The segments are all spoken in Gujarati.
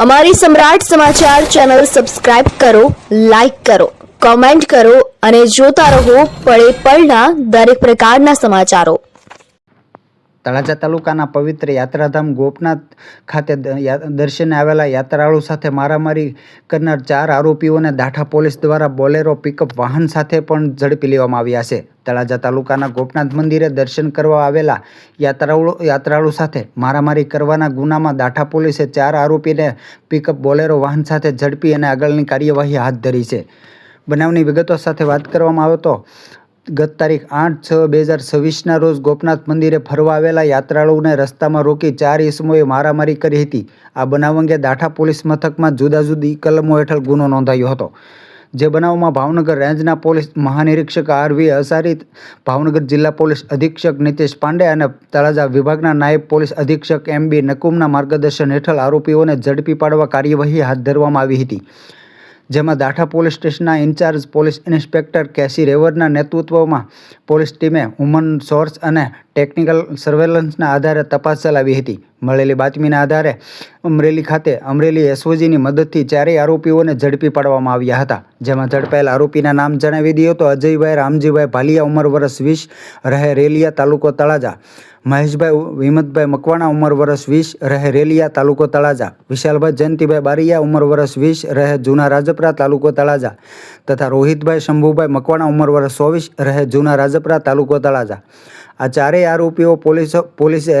અમારી સમ્રાટ સમાચાર ચેનલ સબસ્ક્રાઇબ કરો, લાઇક કરો, કોમેન્ટ કરો અને જોતા રહો પળે પળના દરેક પ્રકારના સમાચારો। તળાજા તાલુકાના પવિત્ર યાત્રાધામ ગોપનાથ ખાતે દર્શને આવેલા યાત્રાળુ સાથે મારામારી કરનાર 4 આરોપીઓને દાઠા પોલીસ દ્વારા બોલેરો પિકઅપ વાહન સાથે પણ ઝડપી લેવામાં આવ્યા છે। તળાજા તાલુકાના ગોપનાથ મંદિરે દર્શન કરવા આવેલા યાત્રાળુ સાથે મારામારી કરવાના ગુનામાં દાઠા પોલીસે 4 આરોપીને પિકઅપ બોલેરો વાહન સાથે ઝડપી અને આગળની કાર્યવાહી હાથ ધરી છે। બનાવની વિગતો સાથે વાત કરવામાં આવે તો ગત તારીખ 8/6/2026ના રોજ ગોપનાથ મંદિરે ફરવા આવેલા યાત્રાળુઓને રસ્તામાં રોકી 4 ઈસમોએ મારામારી કરી હતી। આ બનાવ અંગે દાઠા પોલીસ મથકમાં જુદા જુદી કલમો હેઠળ ગુનો નોંધાયો હતો। જે બનાવમાં ભાવનગર રેન્જના પોલીસ મહાનિરીક્ષક RV અસારી, ભાવનગર જિલ્લા પોલીસ અધિક્ષક નીતિશ પાંડે અને તળાજા વિભાગના નાયબ પોલીસ અધિક્ષક MB નકુમના માર્ગદર્શન હેઠળ આરોપીઓને ઝડપી પાડવા કાર્યવાહી હાથ ધરવામાં આવી હતી। જેમાં દાઠા પોલીસ સ્ટેશનના ઇન્ચાર્જ પોલીસ ઇન્સ્પેક્ટર કેસી રેવરના નેતૃત્વમાં પોલીસ ટીમે હ્યુમન સોર્સ અને ટેકનિકલ સર્વેલન્સના આધારે તપાસ ચલાવી હતી। મળેલી બાતમીના આધારે અમરેલી ખાતે અમરેલી SOGની મદદથી 4 આરોપીઓને ઝડપી પાડવામાં આવ્યા હતા। જેમાં ઝડપાયેલ આરોપીના નામ જણાવી દઈએ તો અજયભાઈ રામજીભાઈ ભાલિયા, ઉંમર વર્ષ 20, રહે રેલિયા, તાલુકો તળાજા; મહેશભાઈ હિંમતભાઈ મકવાણા, ઉંમર વર્ષ 20, રહે રેલિયા, તાલુકો તળાજા; વિશાલભાઈ જયંતિભાઈ બારિયા, ઉંમર વર્ષ 20, રહે જૂના રાજપરા, તાલુકો તળાજા; તથા રોહિતભાઈ શંભુભાઈ મકવાણા, ઉંમર વર્ષ 24, રહે જૂના રાજપરા, તાલુકો તળાજા। આ 4 આરોપીઓ પોલીસે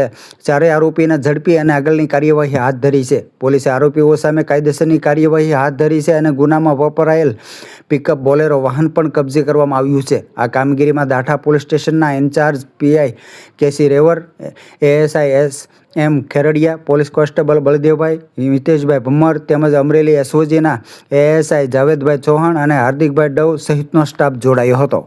4 આરોપીને ઝડપી અને આગળની કાર્યવાહી હાથ ધરી છે। પોલીસે આરોપીઓ સામે કાયદેસરની કાર્યવાહી હાથ ધરી છે અને ગુનામાં વપરાયેલ પિકઅપ બોલેરો વાહન પણ કબજે કરવામાં આવ્યું છે। આ કામગીરીમાં દાઠા પોલીસ સ્ટેશનના ઇન્ચાર્જ PI કેસી રેવર, ASI SM Kheradiya, police constable બળદેવભાઈ, મિતેશભાઈ ભમ્મર તેમજ અમરેલી SOGના ASI જાવેદભાઈ ચૌહાણ અને હાર્દિકભાઈ ડવ સહિતનો સ્ટાફ જોડાયો હતો।